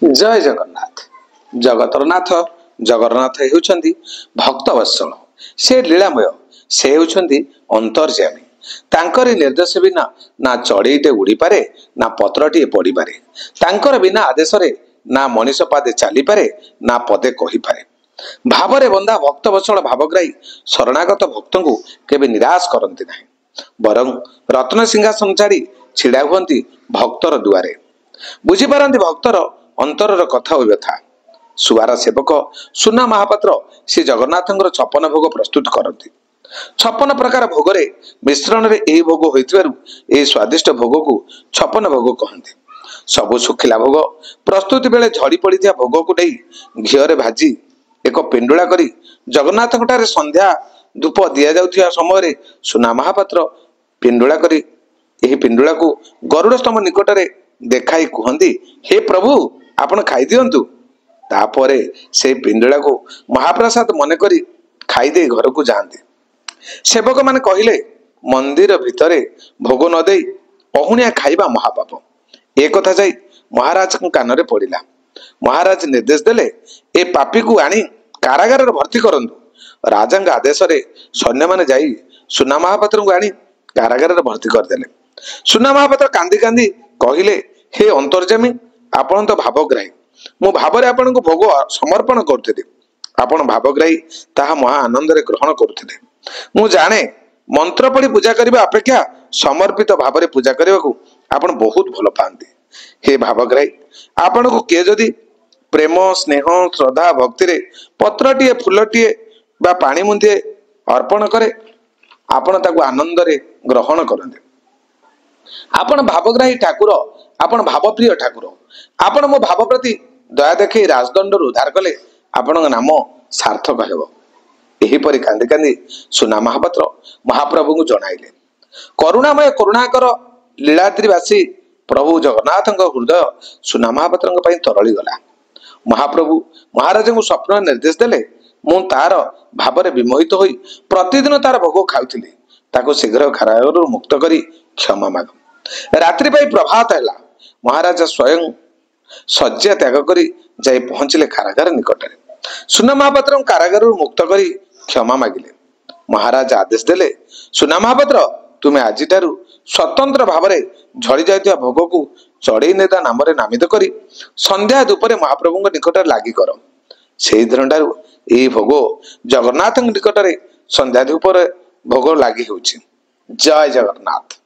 जय जगन्नाथ। जगतर नाथ जगन्नाथ हेउछंती भक्त वत्सल, से लीलामय, से हेउछंती अंतर्यामी। तांकर निर्देश बिना ना चढ़ईटे उड़ी पारे ना पत्रटीए पड़ी पारे। तांकर बिना आदेश ना मनीष पादे चली पारे ना पदे कहि पारे। भावरे बंधा भक्त वत्सल भावग्राही शरणागत भक्त को केबे निराश करती नहीं, बरं रत्न सिंहासन छाड़ी छिड़ा हुअंती भक्तर दुआरे। बुझीपारती भक्तर अंतरर कथा और व्यथा। सुवार सेवक सुना महापात्र श्री जगन्नाथ 56 भोग प्रस्तुत करती। 56 प्रकार भोगरे मिश्रण रे एही भोग होइतिबारु एही स्वादिष्ट भोग को 56 भोग कहते। सबु सुखिला भोग प्रस्तुति बेले झड़ी पड़िया भोग को नहीं घीरे भाजी एक पिंडुला करी जगन्नाथ संध्या धूप दि जाउथिया समय सुना महापात्र पिंडुला करी एही पिंडुला को गरुड़ स्तंभ निकटरे देखाई कहती, हे प्रभु आपण खाई दियंतु। तापरे से पिंडुला को महाप्रसाद मन करी खाईदे घर को जाते। सेवक माने कहिले, मंदिर भितरे भोग न देई अहुणिया खाइबा महापाप। एक कथा जाई महाराज कान रे पड़िला। महाराज निर्देश देले, ए पापी को आनी कारागार भर्ती करंतु। राजांग आदेश रे सैन्य माने जाई सुना महापात्र को आनी कारागार भर्ती करदेले। सुना महापात्र कांदी कांदी कहिले, हे अंतर्जामी, आपण तो भावग्राही, मु भावरे आपण को भोग समर्पण करथिले। आपण भावग्राही ताहा महा आनंद रे ग्रहण करथिले। मु जाने मंत्र पढ़ी पूजा करबा अपेक्षा समर्पित भावरे पूजा करबा को आपण बहुत भल पांती। हे भावग्राही, आपण को के जदी प्रेम स्नेह श्रद्धा भक्ति रे पत्रटीए फूलटीए बा पानी मुंदिए अर्पण करे, आपण ताको आनंद रे ग्रहण करते। आपण भावग्राही ठाकुर, आपण भावप्रिय ठाकुर, आपण मो भाव प्रति दया देखी राजदंड उद्धार कले आपण नाम सार्थक हेब। एहीपरि कांदी कांदी सुना महापात्र महाप्रभु को जणाइले। करुणामय करुणाकर लीलाद्रीवासी प्रभु जगन्नाथ हृदय सुना महापात्र तरली गला। महाप्रभु महाराज को स्वप्न निर्देश देले, मु तार भावरे विमोहित होई प्रतिदिन तार भोग खाउथिली, ताको शीघ्र कारागारରୁ मुक्त करी क्षमा माग। रात्रि पाई प्रभात हैला। महाराज स्वयं शଯ୍ୟା त्याग करी जाई पहुंचले कारागार निकटरे। सुना महापात्र कारागार मुक्त करी क्षमा मागिले। महाराज आदेश देले, सुना महापात्र, तुमे आजिटारू स्वतंत्र भावरे झड़ी जाइथिया भोग को चढ़ई नेता नाम रे नामित करी संध्या धूपरे महाप्रभु निकटरे लागि कर। सेही दिनटारू एही भोग जगन्नाथ निकटरे संध्या धूपरे भोग लागि होछि। जय जगन्नाथ।